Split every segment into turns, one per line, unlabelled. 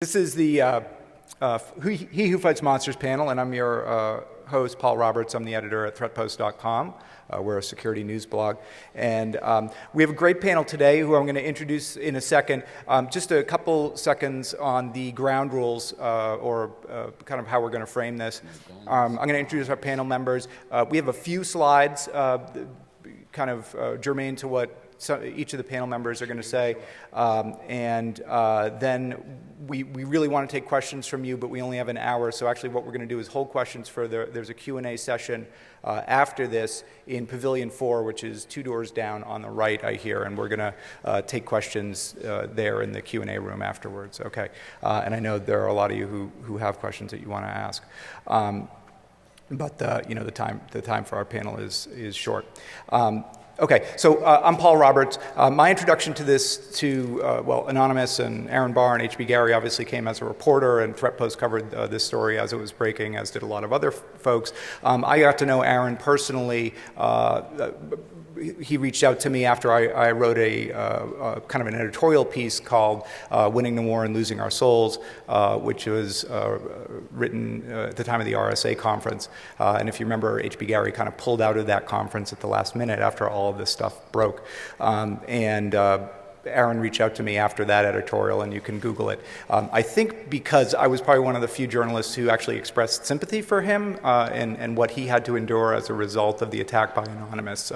This is the He Who Fights Monsters panel, and I'm your host, Paul Roberts. I'm the editor at threatpost.com. We're a security news blog. And we have a great panel today who I'm going to introduce in a second. Just a couple seconds on the ground rules or kind of how we're going to frame this. I'm going to introduce our panel members. We have a few slides kind of germane to what each of the panel members are going to say, and then we really want to take questions from you, but we only have an hour, so actually what we're going to do is hold questions for there's a Q&A session after this in Pavilion 4, which is 2 doors down on the right, I hear, and we're going to take questions there in the Q&A room afterwards, okay? And I know there are a lot of you who have questions that you want to ask. But the time for our panel is short. Okay, so I'm Paul Roberts. My introduction to this, Anonymous and Aaron Barr and H.B. Gary obviously came as a reporter, and ThreatPost covered this story as it was breaking, as did a lot of other folks. I got to know Aaron personally. He reached out to me after I wrote a kind of an editorial piece called Winning the War and Losing Our Souls, which was written at the time of the RSA conference. And if you remember, H.B. Gary kind of pulled out of that conference at the last minute after all of this stuff broke. Aaron reached out to me after that editorial, and you can Google it. I think because I was probably one of the few journalists who actually expressed sympathy for him and what he had to endure as a result of the attack by Anonymous.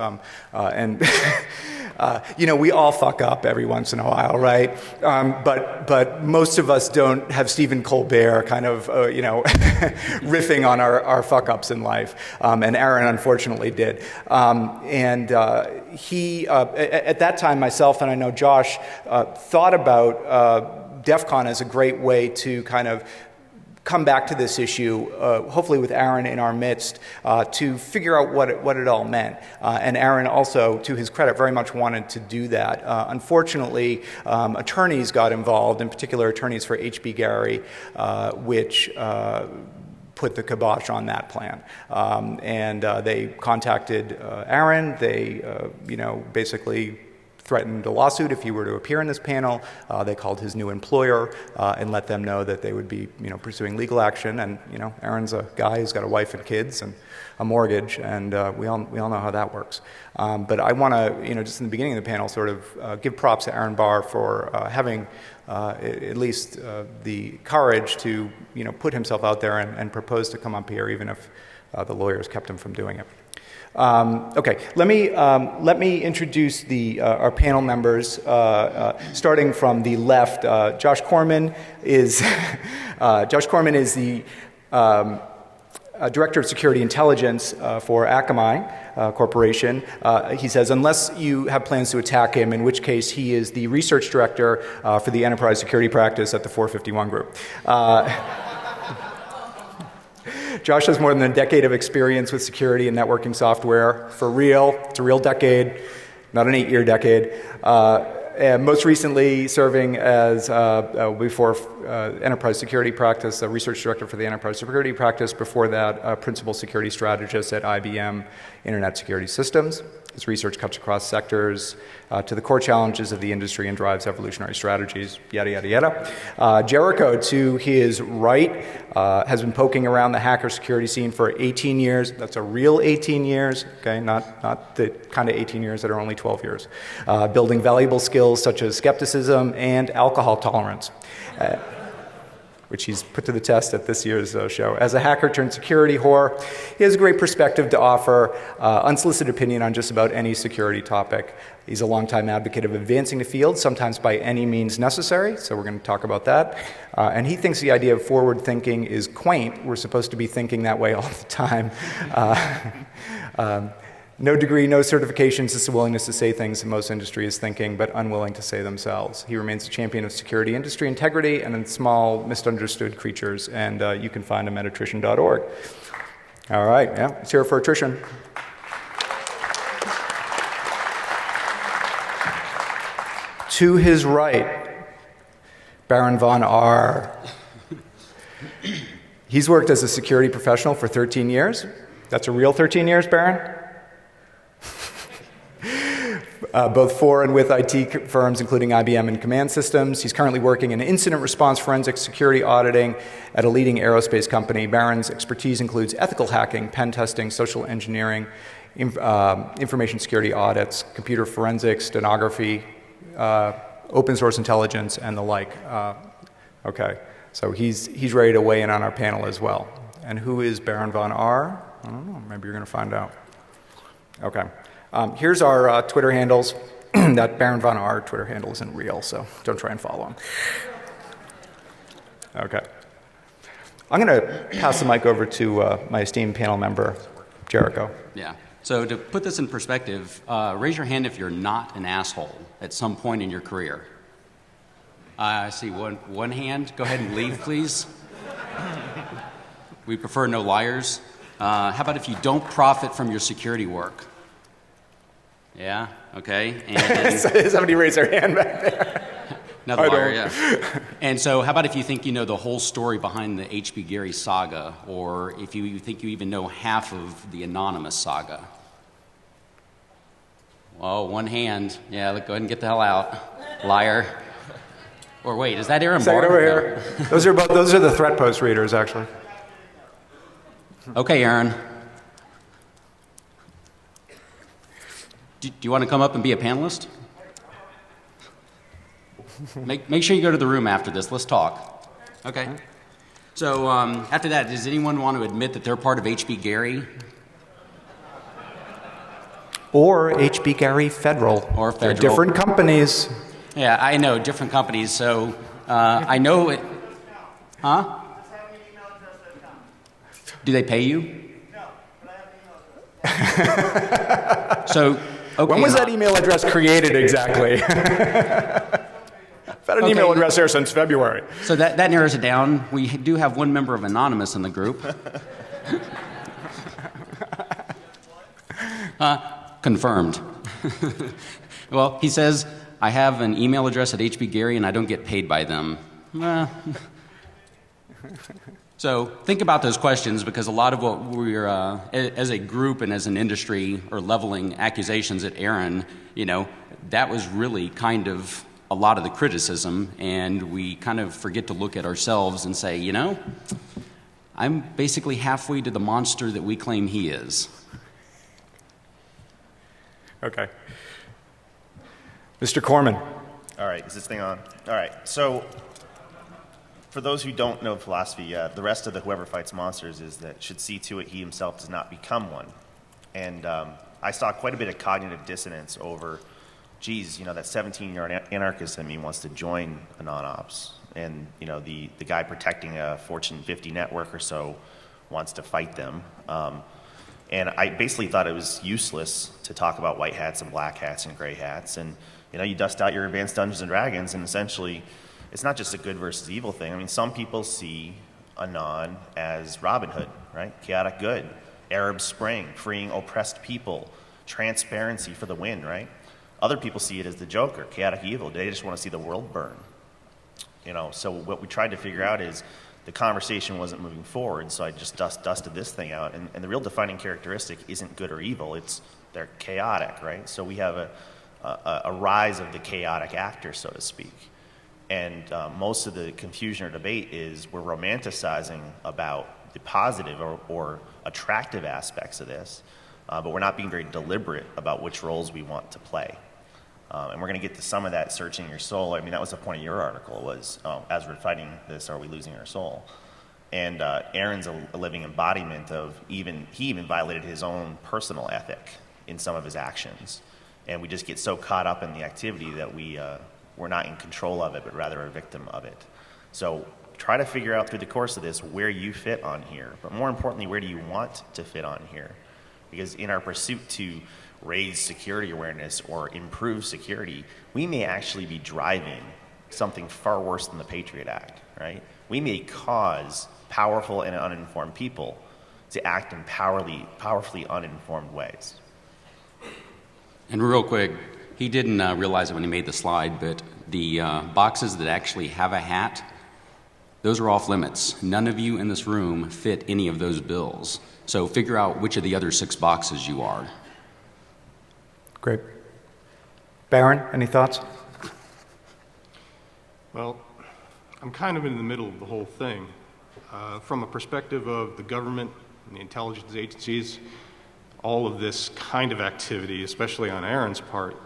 We all fuck up every once in a while, right? But most of us don't have Stephen Colbert kind of, riffing on our fuck-ups in life. And Aaron unfortunately did. He, at that time, myself and I know Josh, thought about DEFCON as a great way to kind of come back to this issue, hopefully with Aaron in our midst, to figure out what it all meant. And Aaron also, to his credit, very much wanted to do that. Unfortunately, attorneys got involved, in particular attorneys for H.B. Gary, which put the kibosh on that plan. They contacted Aaron. They, basically threatened a lawsuit if he were to appear in this panel. They called his new employer and let them know that they would be, pursuing legal action. And, Aaron's a guy who's got a wife and kids and a mortgage, and we all know how that works. But I want to, just in the beginning of the panel, sort of give props to Aaron Barr for having at least the courage to, put himself out there and propose to come up here, even if the lawyers kept him from doing it. Okay, let me introduce our panel members, starting from the left. Josh Corman is the Director of Security Intelligence for Akamai Corporation. He says, unless you have plans to attack him, in which case he is the Research Director for the Enterprise Security Practice at the 451 Group. Josh has more than a decade of experience with security and networking software. For real, it's a real decade, not an 8-year decade. And most recently serving as, before Enterprise Security Practice, a Research Director for the Enterprise Security Practice. Before that, Principal Security Strategist at IBM Internet Security Systems. His research cuts across sectors to the core challenges of the industry and drives evolutionary strategies, yada, yada, yada. Jericho, to his right, has been poking around the hacker security scene for 18 years. That's a real 18 years, okay, not the kind of 18 years that are only 12 years. Building valuable skills such as skepticism and alcohol tolerance. Which he's put to the test at this year's show. As a hacker turned security whore, he has a great perspective to offer, unsolicited opinion on just about any security topic. He's a longtime advocate of advancing the field, sometimes by any means necessary, so we're going to talk about that. And he thinks the idea of forward thinking is quaint. We're supposed to be thinking that way all the time. No degree, no certifications, just a willingness to say things that most industry is thinking, but unwilling to say themselves. He remains a champion of security industry integrity and in small, misunderstood creatures, and you can find him at attrition.org. All right, yeah, it's here for attrition. To his right, Baron von R. He's worked as a security professional for 13 years. That's a real 13 years, Baron? both for and with IT firms, including IBM and Command Systems. He's currently working in incident response forensic security auditing at a leading aerospace company. Baron's expertise includes ethical hacking, pen testing, social engineering, information security audits, computer forensics, stenography, open source intelligence, and the like. Okay, so he's ready to weigh in on our panel as well. And who is Baron von R? I don't know, maybe you're going to find out. Okay, here's our Twitter handles. That Baron von R Twitter handle isn't real, so don't try and follow him. Okay. I'm going to pass the mic over to my esteemed panel member, Jericho.
Yeah. So to put this in perspective, raise your hand if you're not an asshole at some point in your career. I see one hand. Go ahead and leave, please. We prefer no liars. How about if you don't profit from your security work? Yeah, okay. And
somebody raised their hand back there.
Another liar, yeah. And so how about if you think you know the whole story behind the H.B. Gary saga, or if you think you even know half of the Anonymous saga? Well, one hand. Yeah, go ahead and get the hell out. Liar. Or wait, is that Aaron Barr?
Second over here. Those are the threat post readers, actually.
Okay, Aaron. Do you want to come up and be a panelist? Make sure you go to the room after this. Let's talk. Okay. So after that, does anyone want to admit that they're part of H.B. Gary?
Or H.B. Gary Federal.
Or Federal.
They're different companies.
Yeah, I know, different companies. So I know it. Huh? Do they pay you?
No, but I have an email address.
So, okay.
When was that email address created exactly? I've had an email address there since February.
So that narrows it down. We do have one member of Anonymous in the group. Confirmed. Well, he says, I have an email address at HB Gary and I don't get paid by them. So think about those questions, because a lot of what we're, as a group and as an industry, are leveling accusations at Aaron, that was really kind of a lot of the criticism, and we kind of forget to look at ourselves and say, I'm basically halfway to the monster that we claim he is.
Okay. Mr. Corman.
All right, is this thing on? All right, so for those who don't know philosophy, the rest of the whoever fights monsters should see to it he himself does not become one. And I saw quite a bit of cognitive dissonance over, geez, that 17-year-old anarchist in me wants to join a non-ops. And, the guy protecting a Fortune 50 network or so wants to fight them. And I basically thought it was useless to talk about white hats and black hats and gray hats. And, you dust out your advanced Dungeons & Dragons, and essentially it's not just a good versus evil thing. I mean, some people see Anon as Robin Hood, right? Chaotic good. Arab Spring, freeing oppressed people. Transparency for the win, right? Other people see it as the Joker, chaotic evil. They just want to see the world burn. So what we tried to figure out is the conversation wasn't moving forward, so I just dusted this thing out. And the real defining characteristic isn't good or evil, they're chaotic, right? So we have a rise of the chaotic actor, so to speak. And most of the confusion or debate is we're romanticizing about the positive or attractive aspects of this, but we're not being very deliberate about which roles we want to play. And we're going to get to some of that searching your soul. I mean, that was the point of your article, was as we're fighting this, are we losing our soul? And Aaron's a living embodiment of he even violated his own personal ethic in some of his actions. And we just get so caught up in the activity that we're not in control of it, but rather a victim of it. So try to figure out through the course of this where you fit on here. But more importantly, where do you want to fit on here? Because in our pursuit to raise security awareness or improve security, we may actually be driving something far worse than the Patriot Act, right? We may cause powerful and uninformed people to act in powerfully uninformed ways.
And real quick, he didn't realize it when he made the slide, but the boxes that actually have a hat, those are off limits. None of you in this room fit any of those bills. So figure out which of the other 6 boxes you are.
Great. Barron, any thoughts?
Well, I'm kind of in the middle of the whole thing. From a perspective of the government and the intelligence agencies, all of this kind of activity, especially on Aaron's part,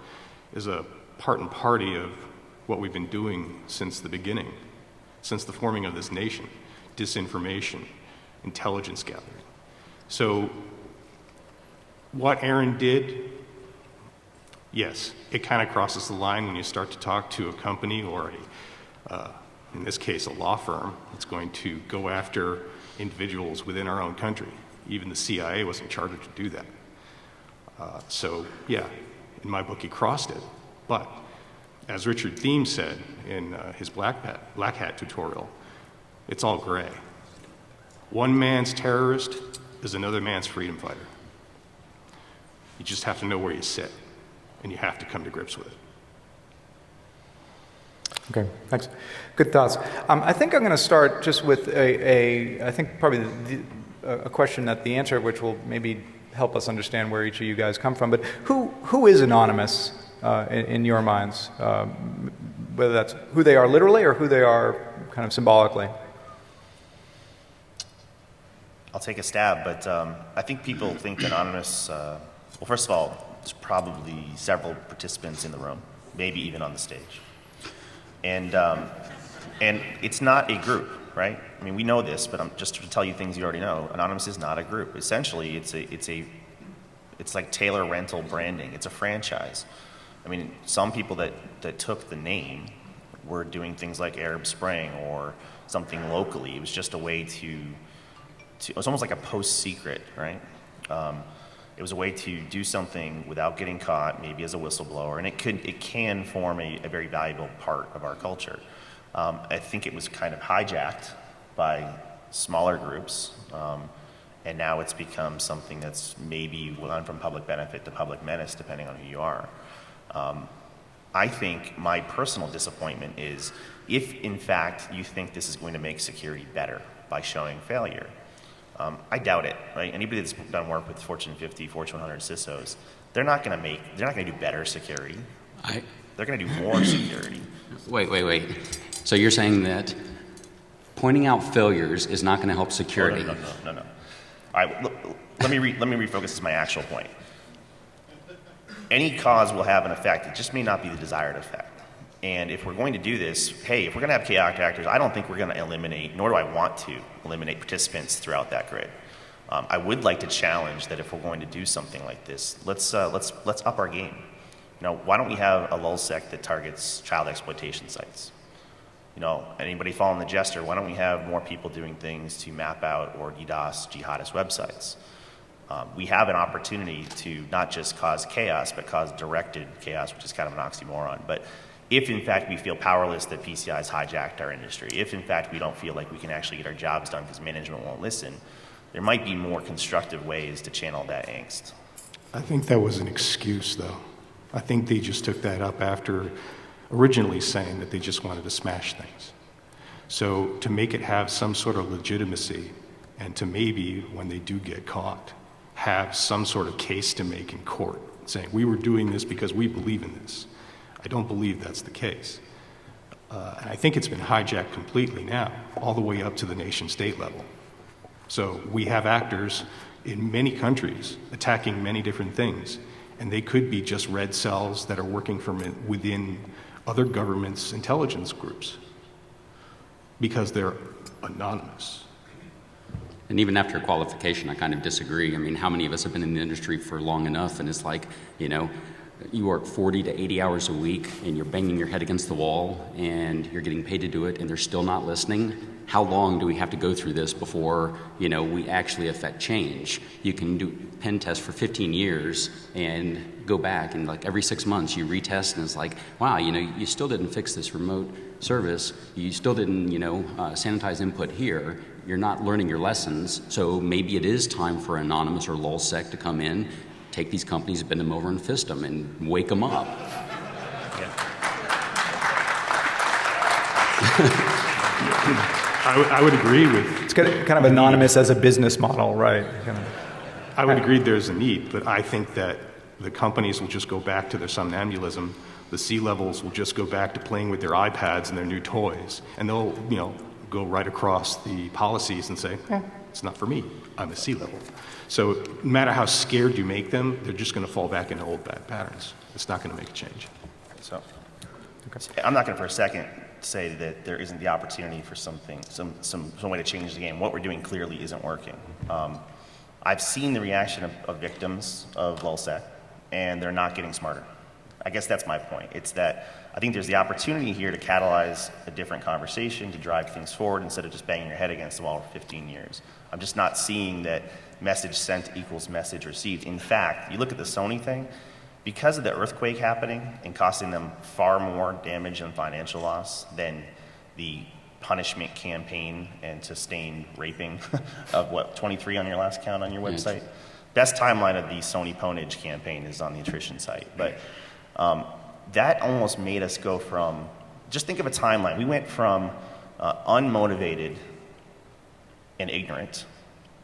is a part and party of what we've been doing since the beginning, since the forming of this nation: disinformation, intelligence gathering. So what Aaron did, yes, it kind of crosses the line when you start to talk to a company or in this case, a law firm that's going to go after individuals within our own country. Even the CIA wasn't chartered to do that. So, yeah, in my book, he crossed it. But as Richard Thiem said in his Black Hat tutorial, it's all gray. One man's terrorist is another man's freedom fighter. You just have to know where you sit, and you have to come to grips with it.
Okay, thanks. Good thoughts. I think I'm going to start just with I think probably a question that the answer of which will maybe help us understand where each of you guys come from. But who is anonymous in your minds? Whether that's who they are literally or who they are kind of symbolically.
I'll take a stab, but I think people think anonymous. Well, first of all, there's probably several participants in the room, maybe even on the stage. And it's not a group, right? I mean, we know this, but just to tell you things you already know, Anonymous is not a group. Essentially, it's like Taylor Rental branding. It's a franchise. I mean, some people that took the name were doing things like Arab Spring or something locally. It was just a way to it was almost like a post-secret, right? It was a way to do something without getting caught, maybe as a whistleblower, and it can form a very valuable part of our culture. I think it was kind of hijacked by smaller groups, and now it's become something that's maybe gone from public benefit to public menace, depending on who you are. I think my personal disappointment is if, in fact, you think this is going to make security better by showing failure. I doubt it, right? Anybody that's done work with Fortune 50, Fortune 100 CISOs, they're not going to do better security. They're going to do more security.
Wait. So you're saying that pointing out failures is not going to help security?
No. All right, let me refocus. This is my actual point. Any cause will have an effect. It just may not be the desired effect. And if we're going to do this, if we're going to have chaotic actors, I don't think we're going to eliminate, nor do I want to eliminate participants throughout that grid. I would like to challenge that if we're going to do something like this, let's up our game. Why don't we have a lulsec that targets child exploitation sites? Anybody following the Jester? Why don't we have more people doing things to map out or DDoS jihadist websites? We have an opportunity to not just cause chaos, but cause directed chaos, which is kind of an oxymoron. But if, in fact, we feel powerless that PCI has hijacked our industry, if, in fact, we don't feel like we can actually get our jobs done because management won't listen, there might be more constructive ways to channel that angst.
I think that was an excuse, though. I think they just took that up after originally saying that they just wanted to smash things. So to make it have some sort of legitimacy and to maybe, when they do get caught, have some sort of case to make in court, saying, we were doing this because we believe in this. I don't believe that's the case. And I think it's been hijacked completely now, all the way up to the nation-state level. So we have actors in many countries attacking many different things, and they could be just red cells that are working from within other governments' intelligence groups because they're anonymous.
And even after qualification, I kind of disagree. I mean, how many of us have been in the industry for long enough, and it's like, you work 40 to 80 hours a week and you're banging your head against the wall and you're getting paid to do it and they're still not listening. How long do we have to go through this before, we actually affect change? You can do pen tests for 15 years and go back and like every 6 months you retest and it's like, wow, you still didn't fix this remote service. You still didn't, sanitize input here. You're not learning your lessons. So maybe it is time for Anonymous or lulsec to come in, take these companies, bend them over and fist them and wake them up.
Yeah.
I would agree with...
It's kind of anonymous as a business model, right?
I would agree there's a need, but I think that the companies will just go back to their somnambulism the C-levels will just go back to playing with their iPads and their new toys, and they'll, go right across the policies and say, it's not for me, I'm a C-level. So no matter how scared you make them, they're just going to fall back into old bad patterns. It's not going to make a change.
So, I'm not going to for a second say that there isn't the opportunity for something, some way to change the game. What we're doing clearly isn't working. I've seen the reaction of victims of LulzSec, and they're not getting smarter. I guess that's my point. It's that I think there's the opportunity here to catalyze a different conversation, to drive things forward instead of just banging your head against the wall for 15 years. I'm just not seeing that message sent equals message received. In fact, you look at the Sony thing, because of the earthquake happening and costing them far more damage and financial loss than the punishment campaign and sustained raping of 23 on your last count on your website. Best timeline of the Sony Ponage campaign is on the attrition site. But that almost made us go from, just think of a timeline. We went from unmotivated and ignorant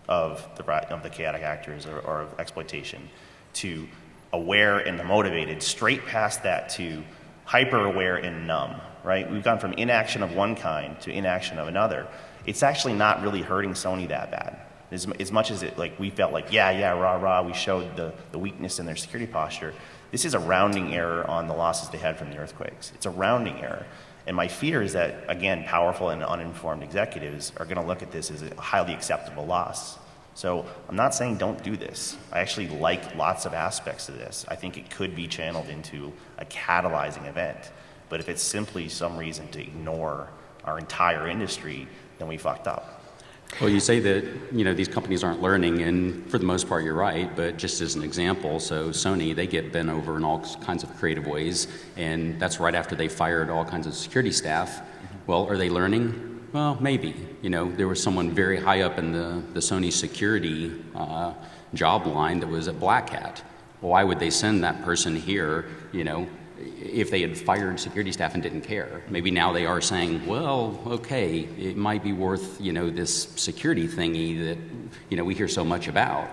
of the chaotic actors or of exploitation to aware and motivated, straight past that to hyper-aware and numb, right? We've gone from inaction of one kind to inaction of another. It's actually not really hurting Sony that bad. As much as we felt like, rah, we showed the weakness in their security posture. This is a rounding error on the losses they had from the earthquakes. It's a rounding error. And my fear is that, again, powerful and uninformed executives are going to look at this as a highly acceptable loss. So I'm not saying don't do this. I actually like lots of aspects of this. I think it could be channeled into a catalyzing event. But if it's simply some reason to ignore our entire industry, then we fucked up.
Well, you say that, these companies aren't learning, and for the most part, you're right, but just as an example, so Sony, they get bent over in all kinds of creative ways, and that's right after they fired all kinds of security staff. Well, are they learning? Well, maybe. There was someone very high up in the Sony security job line that was at Black Hat. Why would they send that person here, if they had fired security staff and didn't care? Maybe now they are saying, well, okay, it might be worth, this security thingy that, we hear so much about.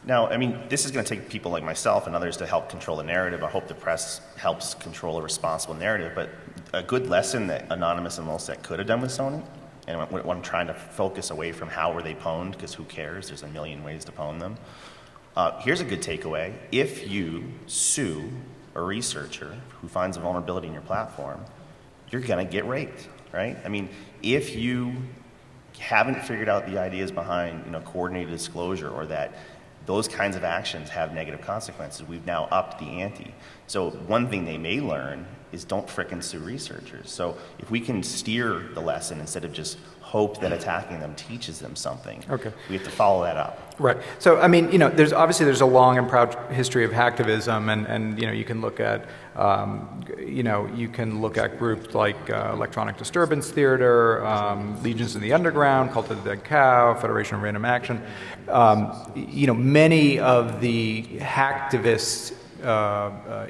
Now, this is going to take people like myself and others to help control the narrative. I hope the press helps control a responsible narrative. But a good lesson that Anonymous and LulzSec could have done with Sony, and what I'm trying to focus away from how were they pwned, because who cares? There's a million ways to pwn them. Here's a good takeaway. If you sue a researcher who finds a vulnerability in your platform, you're going to get raped, right? If you haven't figured out the ideas behind coordinated disclosure, or that those kinds of actions have negative consequences, we've now upped the ante. So one thing they may learn is don't frickin' sue researchers. So if we can steer the lesson instead of just hope that attacking them teaches them something, we have to follow that up.
Right. So, there's a long and proud history of hacktivism, and you can look at, groups like Electronic Disturbance Theater, Legions in the Underground, Cult of the Dead Cow, Federation of Random Action. Many of the hacktivist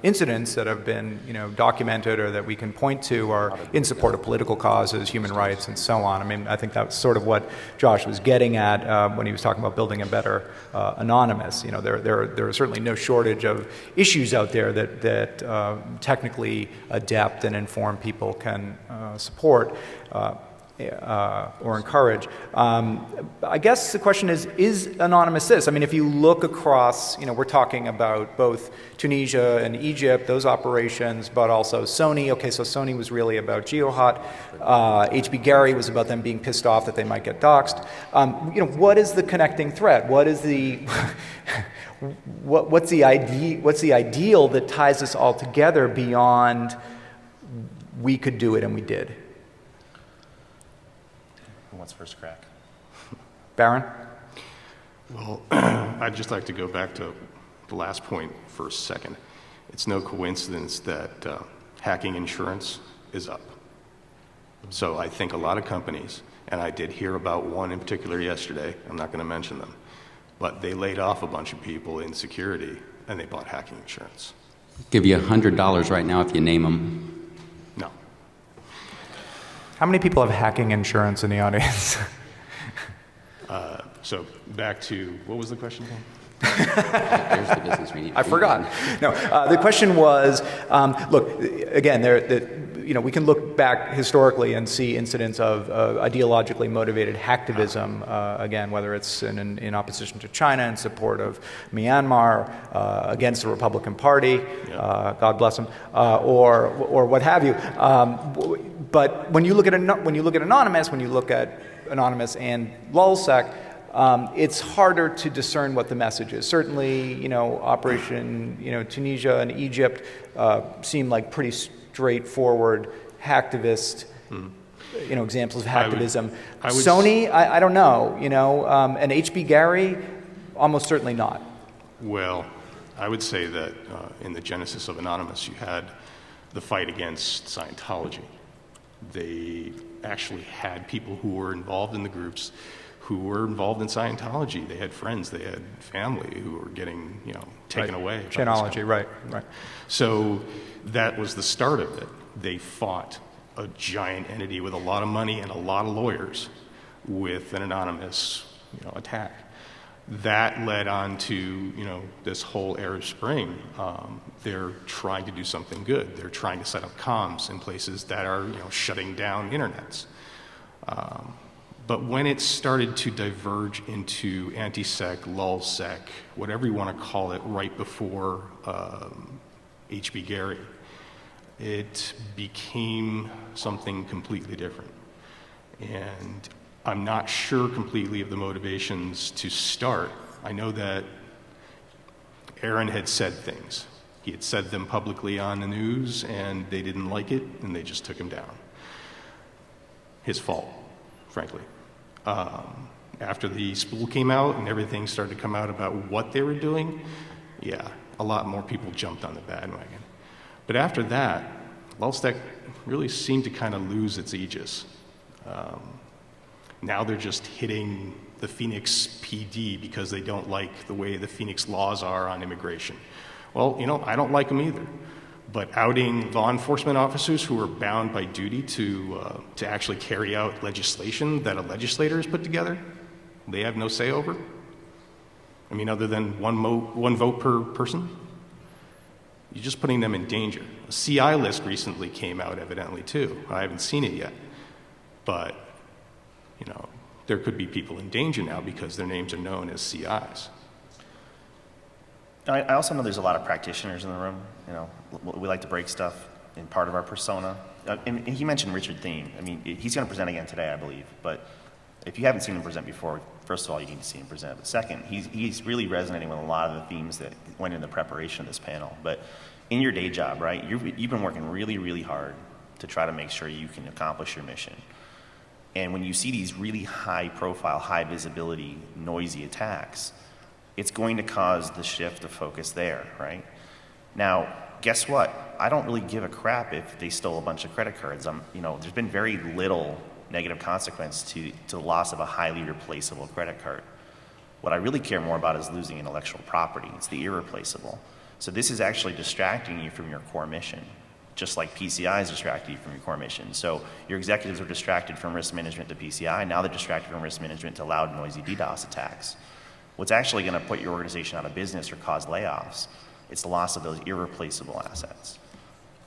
incidents that have been, documented or that we can point to are in support of political causes, human rights, and so on. I think that's sort of what Josh was getting at when he was talking about building a better Anonymous. There are certainly no shortage of issues out there that technically adept and informed people can support. Or encourage. I guess the question is Anonymous this? If you look across, we're talking about both Tunisia and Egypt, those operations, but also Sony. Okay, so Sony was really about GeoHot. HB Gary was about them being pissed off that they might get doxxed. What is the connecting thread? What is the what's the ideal that ties us all together beyond we could do it and we did?
Who wants first crack?
Baron?
Well, I'd just like to go back to the last point for a second. It's no coincidence that hacking insurance is up. So I think a lot of companies, and I did hear about one in particular yesterday, I'm not going to mention them, but they laid off a bunch of people in security and they bought hacking insurance.
Give you $100 right now if you name them.
No.
How many people have hacking insurance in the audience?
So back to, what was the question again?
There's the business meeting.
I forgot. No, the question was, look, again, we can look back historically and see incidents of ideologically motivated hacktivism, again, whether it's in opposition to China, in support of Myanmar, against the Republican Party, God bless them, or what have you. But when you look at Anonymous, when you look at Anonymous and LulzSec, it's harder to discern what the message is. Certainly, Operation, Tunisia and Egypt seem like pretty straightforward hacktivist, examples of hacktivism. Sony, I don't know, and H.B. Gary, almost certainly not.
Well, I would say that in the genesis of Anonymous, you had the fight against Scientology. They actually had people who were involved in the groups who were involved in Scientology. They had friends, they had family who were getting, taken away.
Chanology, right.
So that was the start of it. They fought a giant entity with a lot of money and a lot of lawyers with an anonymous, attack. That led on to, this whole Arab Spring. They're trying to do something good. They're trying to set up comms in places that are, shutting down internets. But when it started to diverge into anti-sec, lulzsec, whatever you want to call it, right before H.B. Gary, it became something completely different. And I'm not sure completely of the motivations to start. I know that Aaron had said things. He had said them publicly on the news, and they didn't like it, and they just took him down. His fault, frankly. After the spool came out and everything started to come out about what they were doing, a lot more people jumped on the bandwagon. But after that, LulzSec really seemed to kind of lose its aegis. Now they're just hitting the Phoenix PD because they don't like the way the Phoenix laws are on immigration. Well, I don't like them either. But outing law enforcement officers who are bound by duty to actually carry out legislation that a legislator has put together, they have no say over? I mean, other than one vote per person? You're just putting them in danger. A CI list recently came out, evidently, too. I haven't seen it yet. But, there could be people in danger now because their names are known as CIs.
I also know there's a lot of practitioners in the room. We like to break stuff in part of our persona. And he mentioned Richard Thiem. I mean, he's going to present again today, I believe. But if you haven't seen him present before, first of all, you need to see him present. But second, he's really resonating with a lot of the themes that went in the preparation of this panel. But in your day job, right, you've been working really, really hard to try to make sure you can accomplish your mission. And when you see these really high-profile, high-visibility, noisy attacks, it's going to cause the shift of focus there, right? Now, guess what? I don't really give a crap if they stole a bunch of credit cards. There's been very little negative consequence to the loss of a highly replaceable credit card. What I really care more about is losing intellectual property. It's the irreplaceable. So this is actually distracting you from your core mission, just like PCI is distracting you from your core mission. So your executives are distracted from risk management to PCI. Now they're distracted from risk management to loud, noisy DDoS attacks. What's actually going to put your organization out of business or cause layoffs, it's the loss of those irreplaceable assets.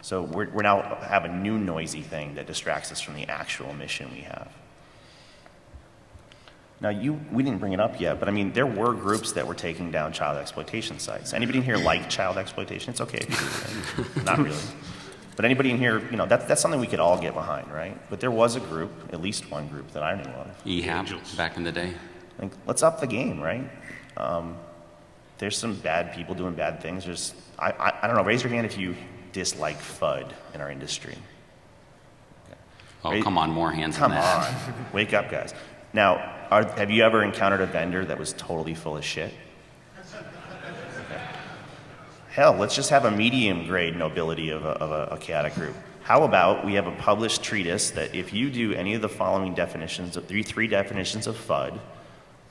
So we're now have a new noisy thing that distracts us from the actual mission we have. Now, we didn't bring it up yet, but I mean, there were groups that were taking down child exploitation sites. Anybody in here like child exploitation? It's okay if you do. Not really. But anybody in here, that's something we could all get behind, right? But there was a group, at least one group that I knew of.
EHAP, back in the day.
Let's up the game, right? There's some bad people doing bad things. I don't know, raise your hand if you dislike FUD in our industry. Okay.
Oh, come on, more hands than that.
Come on. Wake up, guys. Now, have you ever encountered a vendor that was totally full of shit? Okay. Hell, let's just have a medium grade nobility of a chaotic group. How about we have a published treatise that if you do any of the following definitions, three definitions of FUD,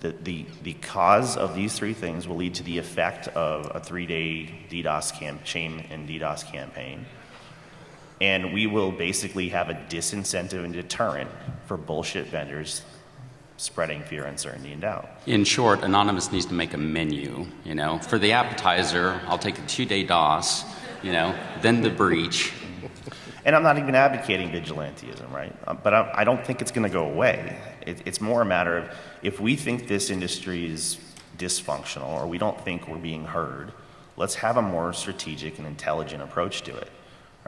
the cause of these three things will lead to the effect of a 3-day shame and DDoS campaign. And we will basically have a disincentive and deterrent for bullshit vendors spreading fear, uncertainty, and doubt.
In short, Anonymous needs to make a menu, you know. For the appetizer, I'll take a 2-day DOS, you know, then the breach.
And I'm not even advocating vigilantism, right? But I don't think it's going to go away. It's more a matter of, if we think this industry is dysfunctional or we don't think we're being heard, let's have a more strategic and intelligent approach to it,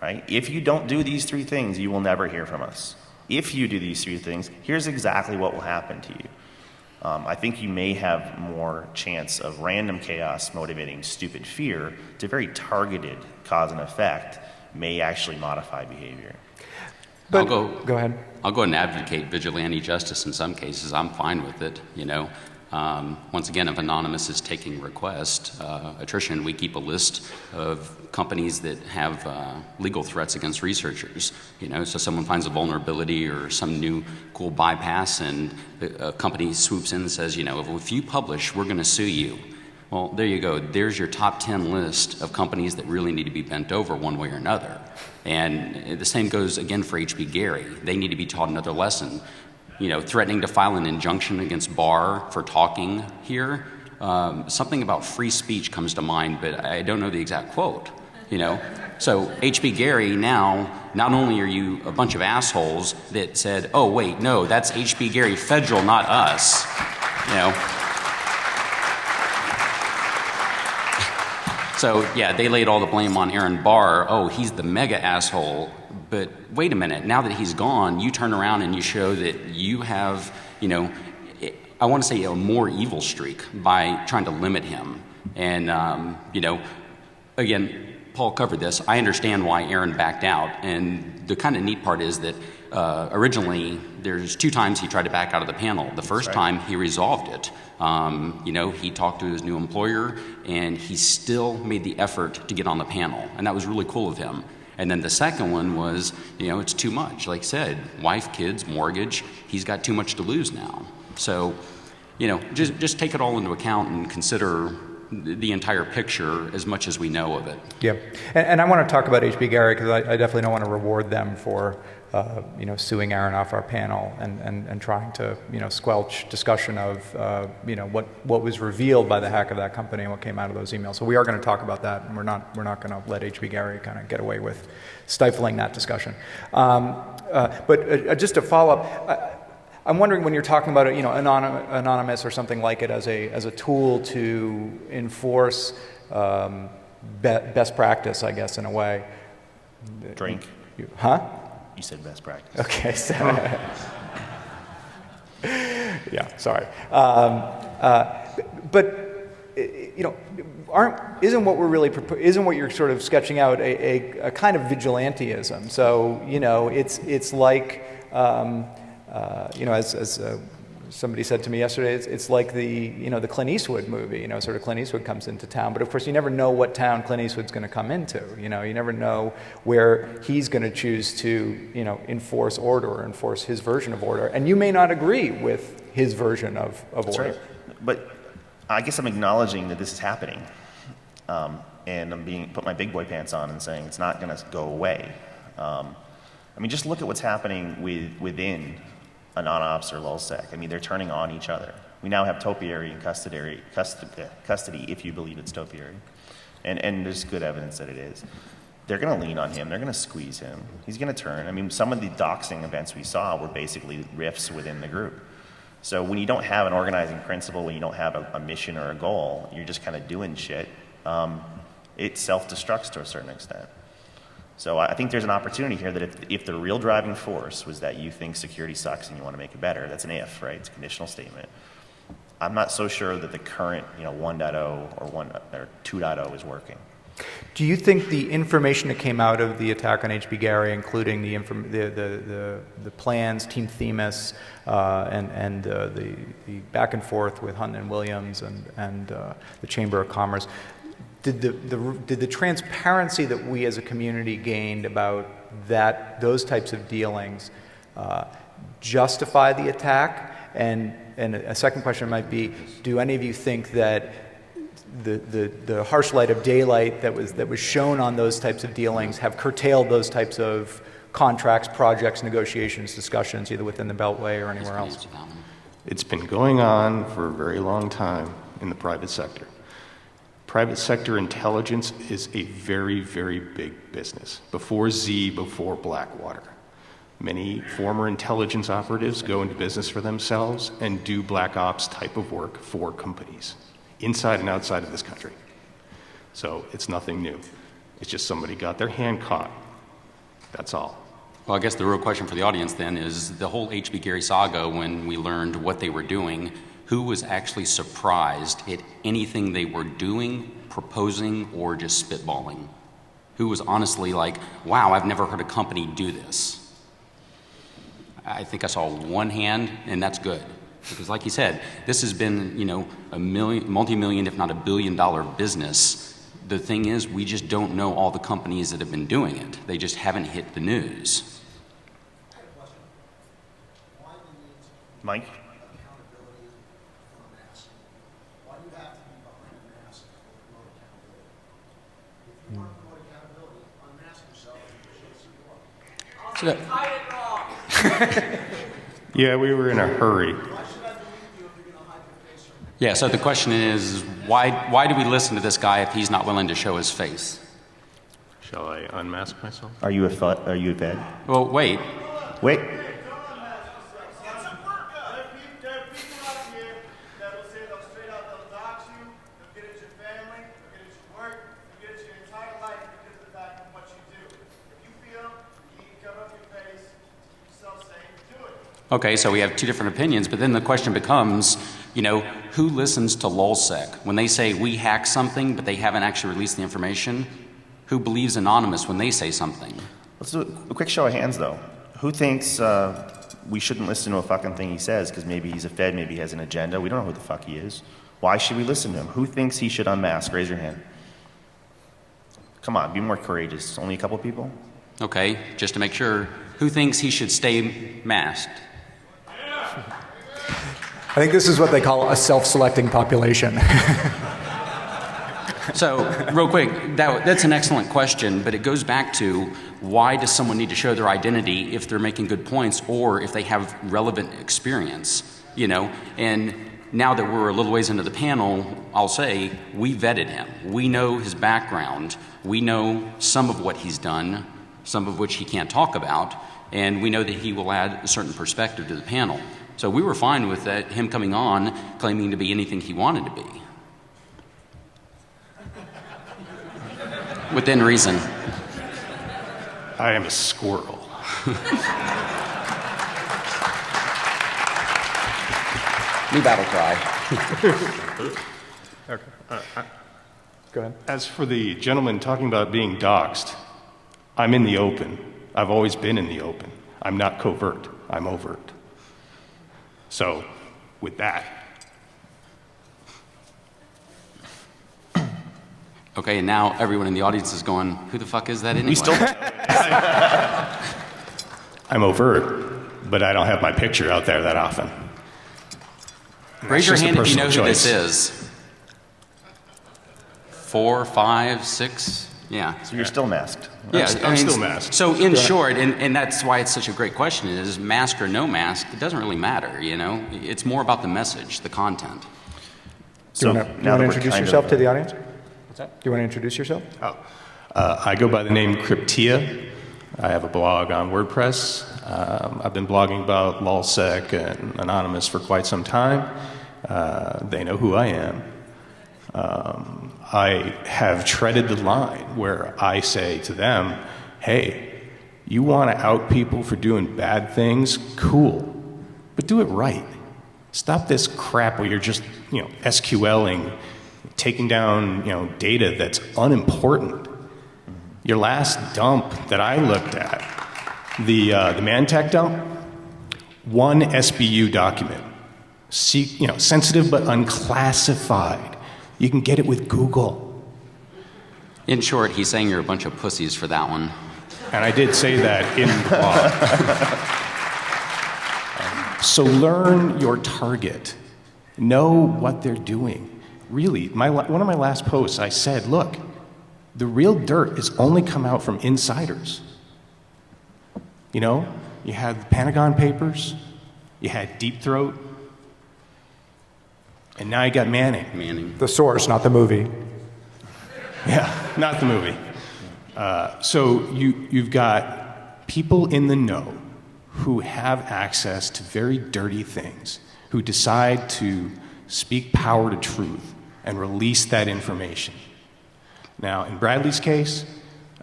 right? If you don't do these 3 things, you will never hear from us. If you do these 3 things, here's exactly what will happen to you. I think you may have more chance of random chaos motivating stupid fear to very targeted cause and effect may actually modify behavior.
But,
go
ahead.
I'll go and advocate vigilante justice in some cases. I'm fine with it, you know. Once again, if Anonymous is taking requests, attrition, we keep a list of companies that have legal threats against researchers. You know, so someone finds a vulnerability or some new cool bypass, and a company swoops in and says, you know, if you publish, we're going to sue you. Well, there you go. There's your top 10 list of companies that really need to be bent over one way or another. And the same goes again for HB Gary. They need to be taught another lesson. You know, threatening to file an injunction against Barr for talking here. Something about free speech comes to mind, but I don't know the exact quote, you know. So HB Gary, now, not only are you a bunch of assholes that said, oh, wait, no, that's HB Gary Federal, not us, you know. So, yeah, they laid all the blame on Aaron Barr. Oh, he's the mega asshole. But wait a minute, now that he's gone, you turn around and you show that you have, you know, I want to say a more evil streak by trying to limit him. And, you know, again, Paul covered this. I understand why Aaron backed out. And the kind of neat part is that originally there's 2 times he tried to back out of the panel. The first time he resolved it. You know, he talked to his new employer and he still made the effort to get on the panel. And that was really cool of him. And then the second one was, you know, it's too much. Like I said, wife, kids, mortgage, he's got too much to lose now. So, you know, just take it all into account and consider the entire picture as much as we know of it.
Yeah, and I want to talk about HB Gary because I definitely don't want to reward them for you know, suing Aaron off our panel and trying to, you know, squelch discussion of you know, what was revealed by the hack of that company and what came out of those emails. So we are going to talk about that, and we're not going to let HB Gary kind of get away with stifling that discussion. But just to follow up. I'm wondering, when you're talking about, you know, Anonymous or something like it as a tool to enforce best practice, I guess, in a way.
Drink.
Huh?
You said best practice.
Okay. So, yeah. Sorry. But you know, isn't what you're sort of sketching out a kind of vigilantism? So, you know, it's like. You know, as somebody said to me yesterday, it's like the Clint Eastwood movie. You know, sort of Clint Eastwood comes into town, but of course you never know what town Clint Eastwood's going to come into. You know, you never know where he's going to choose to, you know, enforce order or enforce his version of order, and you may not agree with his version of
That's
order.
right. But I guess I'm acknowledging that this is happening, and I'm put my big boy pants on and saying it's not going to go away. I mean, just look at what's happening within Anonops or LulzSec. I mean, they're turning on each other. We now have topiary in custody, if you believe it's topiary. And there's good evidence that it is. They're going to lean on him. They're going to squeeze him. He's going to turn. I mean, some of the doxing events we saw were basically rifts within the group. So when you don't have an organizing principle, when you don't have a mission or a goal, you're just kind of doing shit, it self-destructs to a certain extent. So I think there's an opportunity here that if the real driving force was that you think security sucks and you want to make it better, that's an if, right? It's a conditional statement. I'm not so sure that the current, you know, 1.0 or 2.0 is working.
Do you think the information that came out of the attack on HB Gary, including the plans, Team Themis, and the back and forth with Hunt and Williams and the Chamber of Commerce, did the transparency that we as a community gained about those types of dealings justify the attack? And a second question might be, do any of you think that the harsh light of daylight that was shown on those types of dealings have curtailed those types of contracts, projects, negotiations, discussions, either within the Beltway or anywhere else?
It's been going on for a very long time in the private sector. Private sector intelligence is a very, very big business. Before Z, before Blackwater. Many former intelligence operatives go into business for themselves and do black ops type of work for companies, inside and outside of this country. So it's nothing new. It's just somebody got their hand caught. That's all.
Well, I guess the real question for the audience then is the whole H.B. Gary saga, when we learned what they were doing, who was actually surprised at anything they were doing, proposing, or just spitballing? Who was honestly like, wow, I've never heard a company do this? I think I saw one hand, and that's good. Because like you said, this has been, a multi-million, if not $1 billion business. The thing is, we just don't know all the companies that have been doing it. They just haven't hit the news.
Mike?
Yeah, we were in a hurry.
Yeah, so the question is, why do we listen to this guy if he's not willing to show his face?
Shall I unmask myself?
Are you a vet?
Well, wait.
Wait.
Okay, so we have two different opinions, but then the question becomes, who listens to LulzSec? When they say we hack something, but they haven't actually released the information, who believes anonymous when they say something?
Let's do a quick show of hands, though. Who thinks we shouldn't listen to a fucking thing he says because maybe he's a Fed, maybe he has an agenda? We don't know who the fuck he is. Why should we listen to him? Who thinks he should unmask? Raise your hand. Come on, be more courageous. Only a couple people?
Okay, just to make sure, who thinks he should stay masked?
I think this is what they call a self-selecting population.
So, real quick, that's an excellent question, but it goes back to why does someone need to show their identity if they're making good points or if they have relevant experience, And now that we're a little ways into the panel, I'll say we vetted him. We know his background. We know some of what he's done, some of which he can't talk about, and we know that he will add a certain perspective to the panel. So we were fine with that, him coming on, claiming to be anything he wanted to be. Within reason.
I am a squirrel.
New battle cry.
Okay. Go ahead.
As for the gentleman talking about being doxxed, I'm in the open. I've always been in the open. I'm not covert. I'm overt. So, with that.
Okay, and now everyone in the audience is going, who the fuck is that anyway?
We still
I'm overt, but I don't have my picture out there that often.
Raise your
That's just a
hand if you know
personal
who this
choice.
is. 4, 5, 6, yeah.
So you're still masked.
Yeah,
I'm still masked.
So in short, and that's why it's such a great question, is mask or no mask, it doesn't really matter, It's more about the message, the content.
Do you want to introduce yourself to the audience? What's that? Do you want to introduce yourself?
I go by the name Cryptia. I have a blog on WordPress. I've been blogging about LulzSec and Anonymous for quite some time. They know who I am. I have treaded the line where I say to them, hey, you want to out people for doing bad things? Cool. But do it right. Stop this crap where you're just, SQLing, taking down, data that's unimportant. Your last dump that I looked at, the Mantech dump, one SBU document, sensitive but unclassified. You can get it with Google.
In short, he's saying you're a bunch of pussies for that one.
And I did say that in the blog. So learn your target. Know what they're doing. Really, one of my last posts, I said, look, the real dirt has only come out from insiders. You had the Pentagon Papers, you had Deep Throat, And now you got Manning.
Manning.
The source, not the movie.
Yeah, not the movie. So you've got people in the know who have access to very dirty things, who decide to speak power to truth and release that information. Now, in Bradley's case,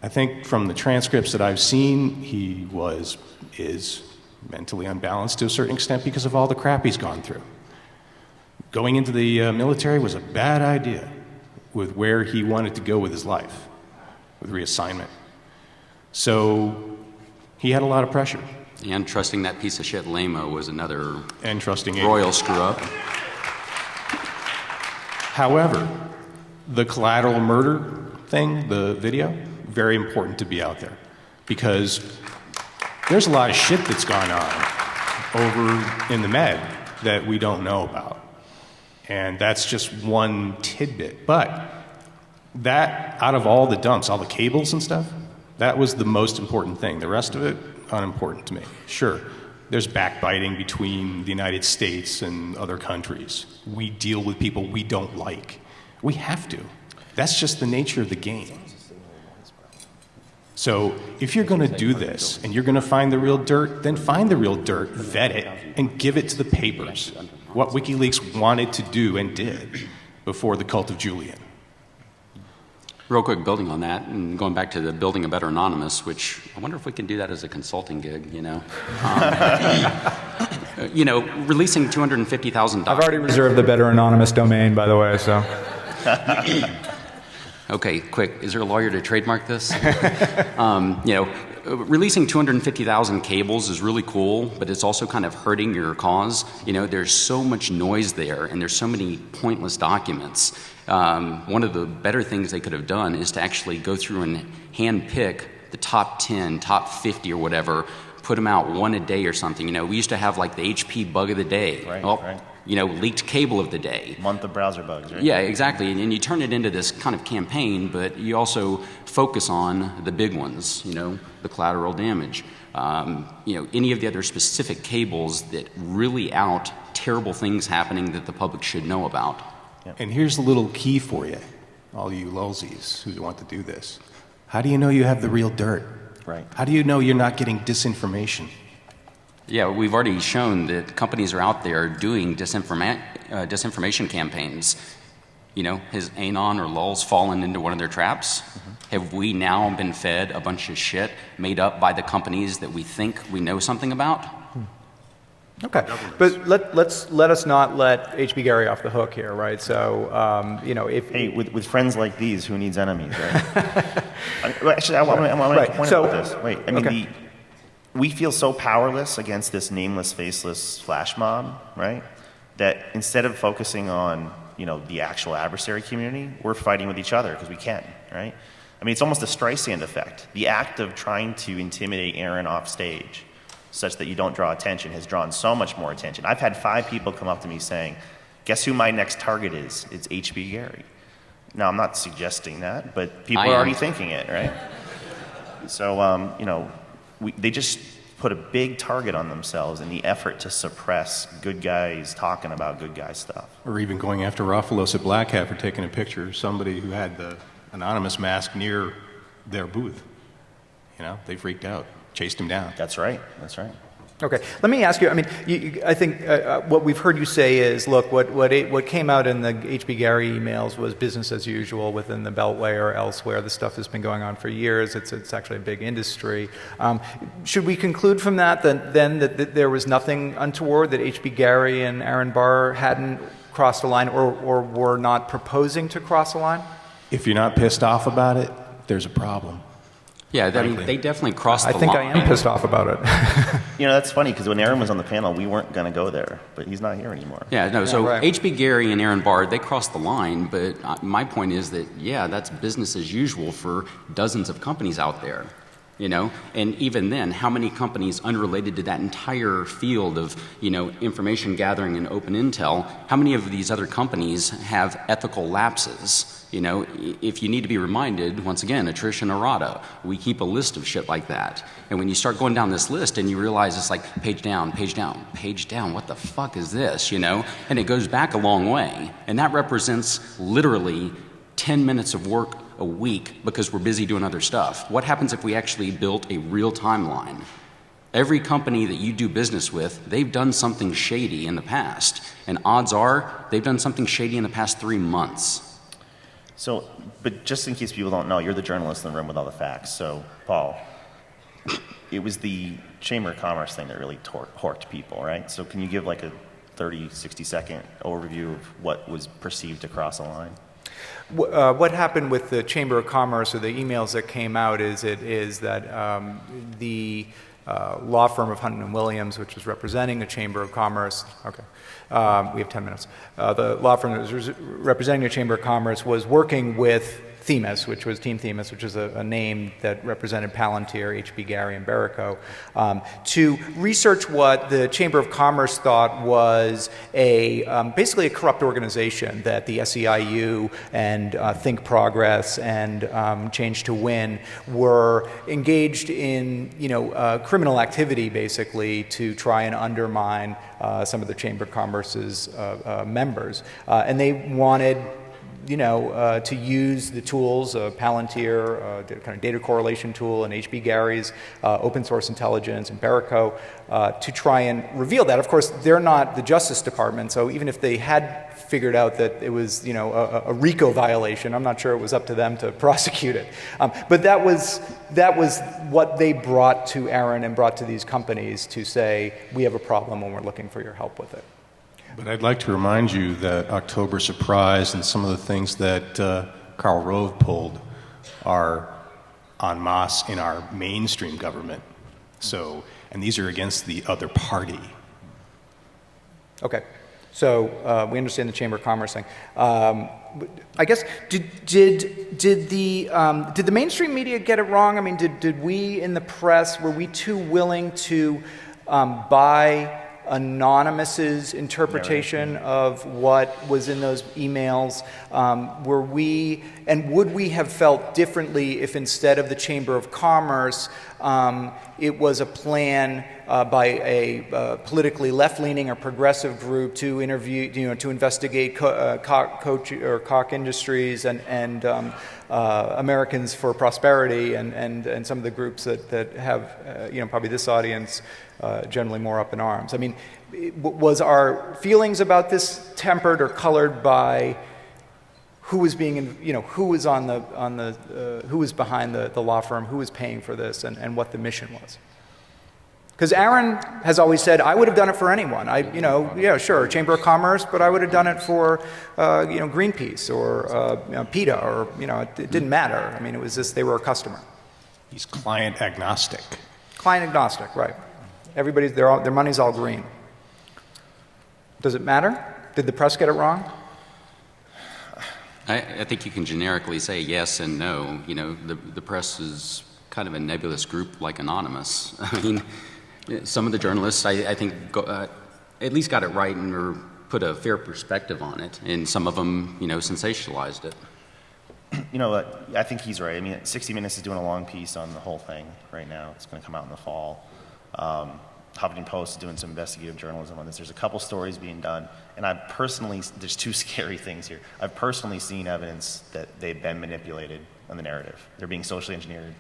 I think from the transcripts that I've seen, he is mentally unbalanced to a certain extent because of all the crap he's gone through. Going into the military was a bad idea with where he wanted to go with his life, with reassignment. So he had a lot of pressure.
And trusting that piece of shit Lamo was another
And trusting
royal screw-up.
However, the collateral murder thing, the video, very important to be out there because there's a lot of shit that's gone on over in the Med that we don't know about. And that's just one tidbit. But that, out of all the dumps, all the cables and stuff, that was the most important thing. The rest of it, unimportant to me. Sure, there's backbiting between the United States and other countries. We deal with people we don't like. We have to. That's just the nature of the game. So if you're going to do this and you're going to find the real dirt, then find the real dirt, vet it, and give it to the papers. What WikiLeaks wanted to do and did before the cult of Julian.
Real quick, building on that, and going back to the Building a Better Anonymous, which I wonder if we can do that as a consulting gig, you know. Releasing $250,000.
I've already reserved the Better Anonymous domain, by the way, so.
Okay, quick. Is there a lawyer to trademark this? Releasing 250,000 cables is really cool, but it's also kind of hurting your cause. There's so much noise there, and there's so many pointless documents. One of the better things they could have done is to actually go through and hand pick the top 10, top 50 or whatever, put them out one a day or something. We used to have like the HP bug of the day.
Right.
Leaked cable of the day.
Month of browser bugs, right?
Yeah, exactly. And you turn it into this kind of campaign, but you also focus on the big ones, the collateral damage. Any of the other specific cables that really out terrible things happening that the public should know about.
Yep. And here's a little key for you, all you lulzies who want to do this. How do you know you have the real dirt?
Right.
How do you know you're not getting disinformation?
Yeah, we've already shown that companies are out there doing disinformation campaigns. Has Anon or Lulz fallen into one of their traps? Mm-hmm. Have we now been fed a bunch of shit made up by the companies that we think we know something about?
Okay, but let us not let H.B. Gary off the hook here, right? So, if
with friends like these, who needs enemies, right? Actually, I want to make a point about this. Wait, okay. We feel so powerless against this nameless, faceless flash mob, right? That instead of focusing on, the actual adversary community, we're fighting with each other because we can, right? It's almost a Streisand effect. The act of trying to intimidate Aaron off stage such that you don't draw attention has drawn so much more attention. I've had 5 people come up to me saying, guess who my next target is? It's H.B. Gary. Now, I'm not suggesting that, but people are already thinking it, right? So, they just put a big target on themselves in the effort to suppress good guys talking about good guy stuff.
Or even going after Rofalos at Black Hat for taking a picture of somebody who had the anonymous mask near their booth. They freaked out, chased him down.
That's right.
Okay, let me ask you. I think what we've heard you say is, look, what came out in the H.B. Gary emails was business as usual within the Beltway or elsewhere. This stuff has been going on for years. It's actually a big industry. Should we conclude from that that there was nothing untoward, that H.B. Gary and Aaron Barr hadn't crossed a line or were not proposing to cross a line?
If you're not pissed off about it, there's a problem.
Yeah, they definitely crossed the line.
I think I am pissed off about it.
That's funny, because when Aaron was on the panel, we weren't going to go there, but he's not here anymore.
Yeah, no, so
right.
H.B. Gary and Aaron Barr, they crossed the line, but my point is that, that's business as usual for dozens of companies out there. And even then, how many companies unrelated to that entire field of, information gathering and open intel, how many of these other companies have ethical lapses? If you need to be reminded, once again, attrition errata, we keep a list of shit like that. And when you start going down this list and you realize it's like page down, page down, page down, what the fuck is this, And it goes back a long way. And that represents literally 10 minutes of work a week because we're busy doing other stuff. What happens if we actually built a real timeline? Every company that you do business with, they've done something shady in the past. And odds are they've done something shady in the past 3 months.
So, but just in case people don't know, you're the journalist in the room with all the facts. So, Paul, it was the Chamber of Commerce thing that really torqued people, right? So can you give like a 30, 60-second overview of what was perceived to cross a line?
What happened with the Chamber of Commerce or the emails that came out is that the law firm of Hunton & Williams, which was representing the Chamber of Commerce, we have 10 minutes. The law firm that was representing the Chamber of Commerce was working with Themis, which was Team Themis, which is a name that represented Palantir, HB Gary, and Berico, to research what the Chamber of Commerce thought was basically a corrupt organization that the SEIU and Think Progress and Change to Win were engaged in, criminal activity, basically, to try and undermine some of the Chamber of Commerce's members. And they wanted to use the tools of Palantir, the kind of data correlation tool, and HB Gary's open source intelligence, and Berico, to try and reveal that. Of course, they're not the Justice Department, so even if they had figured out that it was, a RICO violation, I'm not sure it was up to them to prosecute it. But that was what they brought to Aaron and brought to these companies to say, we have a problem and we're looking for your help with it.
But I'd like to remind you that October Surprise and some of the things that Karl Rove pulled are en masse in our mainstream government. So, and these are against the other party.
Okay. So we understand the Chamber of Commerce thing. I guess did the mainstream media get it wrong? I mean, did we in the press, were we too willing to buy Anonymous's interpretation of what was in those emails? Would we have felt differently if instead of the Chamber of Commerce, it was a plan by a politically left-leaning or progressive group to interview, to investigate Koch Industries and Americans for Prosperity and some of the groups that have, probably this audience generally more up in arms. I mean, was our feelings about this tempered or colored by who was being, who was who was behind the law firm, who was paying for this, and what the mission was? Because Aaron has always said, I would have done it for anyone. Sure, Chamber of Commerce, but I would have done it for, Greenpeace or PETA, or it didn't matter. I mean, it was just they were a customer.
He's client agnostic.
Client agnostic, right? Everybody's their money's all green. Does it matter? Did the press get it wrong?
I think you can generically say yes and no. The press is kind of a nebulous group like Anonymous. I mean, some of the journalists, I think, at least got it right or put a fair perspective on it, and some of them, sensationalized it.
I think he's right. I mean, 60 Minutes is doing a long piece on the whole thing right now. It's going to come out in the fall. Huffington Post is doing some investigative journalism on this. There's a couple stories being done, and there's two scary things here. I've personally seen evidence that they've been manipulated on the narrative. They're being socially engineered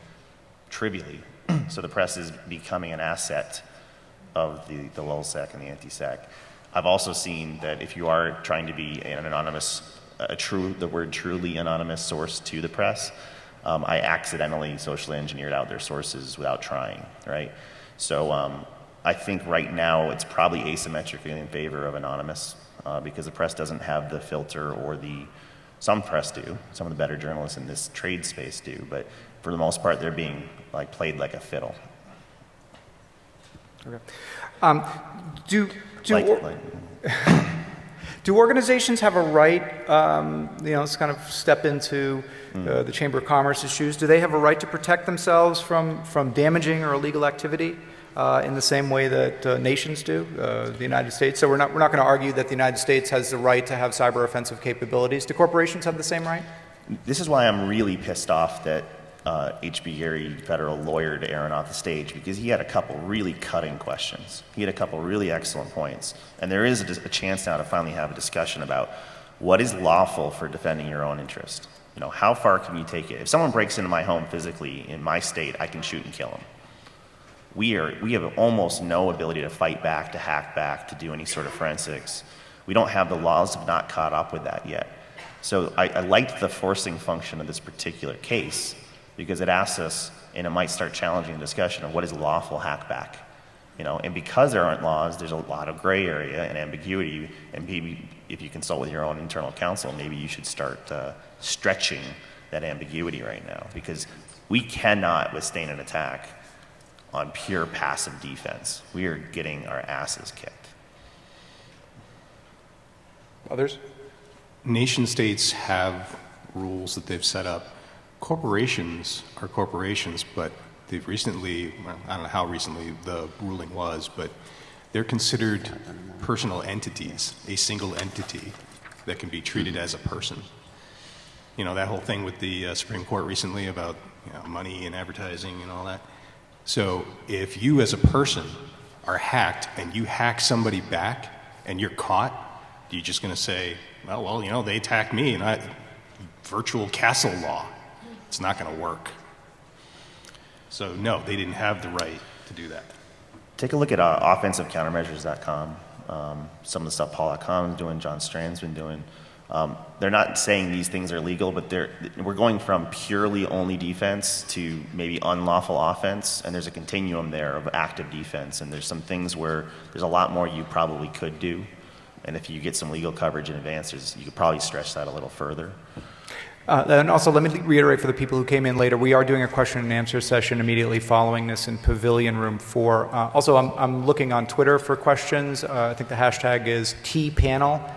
trivially, so the press is becoming an asset of the LulzSec and the anti-sec. I've also seen that if you are trying to be an anonymous, the word truly anonymous source to the press, I accidentally socially engineered out their sources without trying, right? So I think right now it's probably asymmetrically in favor of anonymous because the press doesn't have the filter some press do, some of the better journalists in this trade space do, but for the most part they're being played like a fiddle.
Okay. Do organizations have a right, let's kind of step into the Chamber of Commerce's shoes. Do they have a right to protect themselves from damaging or illegal activity in the same way that nations do, the United States? So we're not going to argue that the United States has the right to have cyber offensive capabilities. Do corporations have the same right?
This is why I'm really pissed off that H.B. Gary, federal lawyer, to Aaron off the stage, because he had a couple really cutting questions. He had a couple really excellent points. And there is a chance now to finally have a discussion about what is lawful for defending your own interest. You know, how far can you take it? If someone breaks into my home physically in my state, I can shoot and kill them. We have almost no ability to fight back, to hack back, to do any sort of forensics. We don't have the laws have not caught up with that yet. So I liked the forcing function of this particular case, because it asks us, and it might start challenging the discussion of what is lawful hackback. You know, and because there aren't laws, there's a lot of gray area and ambiguity, and maybe if you consult with your own internal counsel, maybe you should start stretching that ambiguity right now, because we cannot withstand an attack on pure passive defense. We are getting our asses kicked.
Others?
Nation states have rules that they've set up. Corporations are corporations, but they've recently, well, I don't know how recently the ruling was, but they're considered personal entities, a single entity that can be treated as a person. You know, that whole thing with the Supreme Court recently about money and advertising and all that. So if you as a person are hacked and you hack somebody back and you're caught, are you just going to say, well, they attacked me and virtual castle law? It's not going to work. So no, they didn't have the right to do that.
Take a look at offensivecountermeasures.com. Some of the stuff Paul Akam is doing, John Strand's been doing. They're not saying these things are legal, but we're going from purely only defense to maybe unlawful offense, and there's a continuum there of active defense, and there's some things where there's a lot more you probably could do, and if you get some legal coverage in advance, you could probably stretch that a little further.
And also, let me reiterate for the people who came in later, we are doing a question and answer session immediately following this in Pavilion Room 4. Also, I'm looking on Twitter for questions. I think the hashtag is TPanel.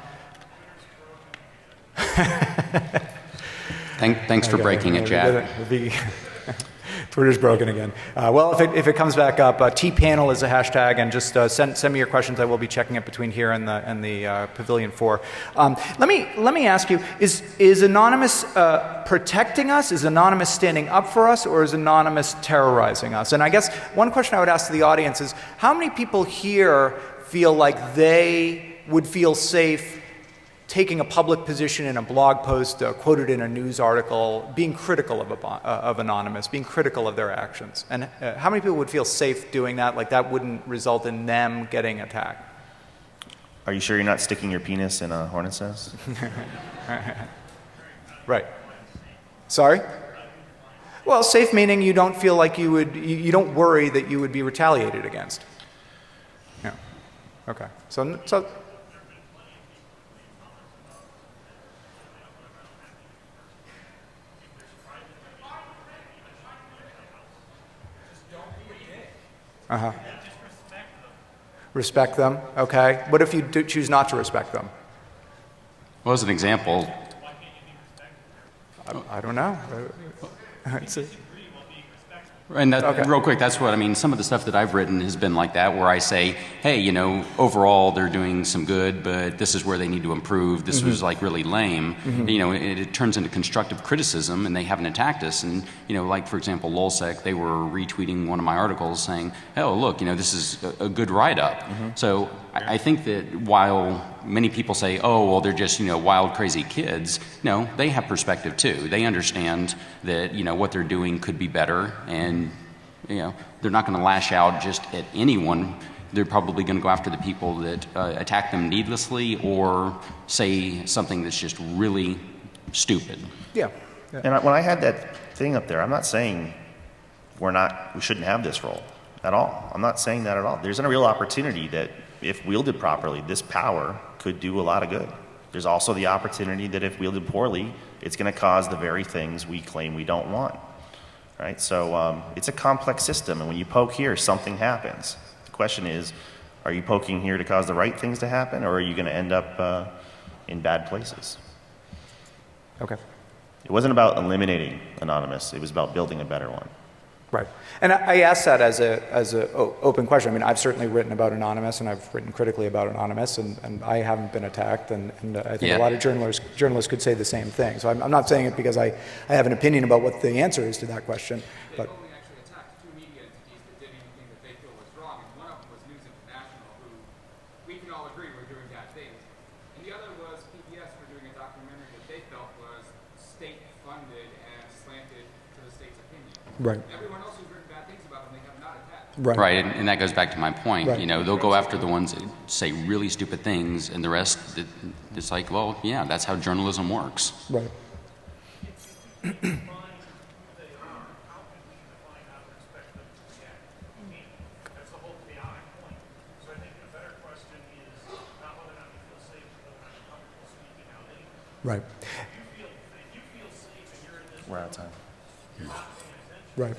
Thanks for breaking it, Chad.
Twitter's broken again. Well, if it comes back up, TPanel is a hashtag, and just send me your questions. I will be checking it between here and the Pavilion 4. Let me ask you: Is Anonymous protecting us? Is Anonymous standing up for us, or is Anonymous terrorizing us? And I guess one question I would ask to the audience is: how many people here feel like they would feel safe taking a public position in a blog post, quoted in a news article, being critical of Anonymous, being critical of their actions? And how many people would feel safe doing that, like that wouldn't result in them getting attacked?
Are you sure you're not sticking your penis in a hornet's nest?
Right. Sorry? Well, safe meaning you don't feel like you don't worry that you would be retaliated against. Yeah. Okay. So respect them, okay. What if you choose not to respect them?
Well, as an example,
I don't know.
and real quick, that's what I mean. Some of the stuff that I've written has been like that, where I say, hey, overall they're doing some good, but this is where they need to improve. This was like really lame. It turns into constructive criticism, and they haven't attacked us. And like for example, LulzSec, they were retweeting one of my articles saying, oh look, this is a good write-up. So I think that while many people say, oh well, they're just wild, crazy kids. No, they have perspective too. They understand that what they're doing could be better, and they're not going to lash out just at anyone. They're probably going to go after the people that attack them needlessly or say something that's just really stupid.
Yeah.
And when I had that thing up there, I'm not saying we shouldn't have this role at all. I'm not saying that at all. There's a real opportunity that if wielded properly, this power could do a lot of good. There's also the opportunity that if wielded poorly, it's going to cause the very things we claim we don't want. Right? So it's a complex system, and when you poke here, something happens. The question is, are you poking here to cause the right things to happen, or are you going to end up in bad places.
Okay.
It wasn't about eliminating anonymous. It was about building a better one.
Right. And I ask that as a open question. I mean, I've certainly written about Anonymous, and I've written critically about Anonymous, and I haven't been attacked, and I think a lot of journalists could say the same thing. So I'm not saying it because I have an opinion about what the answer is to that question. But
only actually attacked 2 media entities that did anything that they feel was wrong, and one of them was News International, who we can all agree were doing bad things, and the other was PBS for doing a documentary that they felt was state-funded and slanted to the state's opinion.
right.
Everyone else who's written bad things about them, they have not attacked.
Right, and that goes back to my point.
Right.
You know, they'll go after the ones that say really stupid things, and the rest, it's like, well, yeah, that's how journalism works.
Right. Right.
We're out of time.
Right.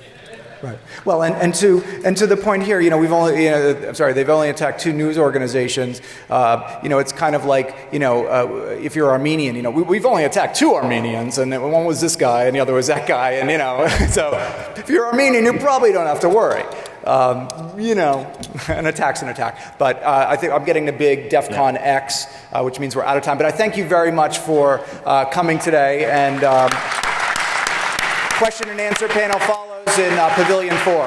Right. Well, and to the point here, they've only attacked 2 news organizations. It's kind of like, if you're Armenian, we've only attacked 2 Armenians, and one was this guy, and the other was that guy, and so if you're Armenian, you probably don't have to worry. An attack's an attack. But I think I'm getting the big DEFCON X, which means we're out of time. But I thank you very much for coming today, and question and answer panel follows in Pavilion 4.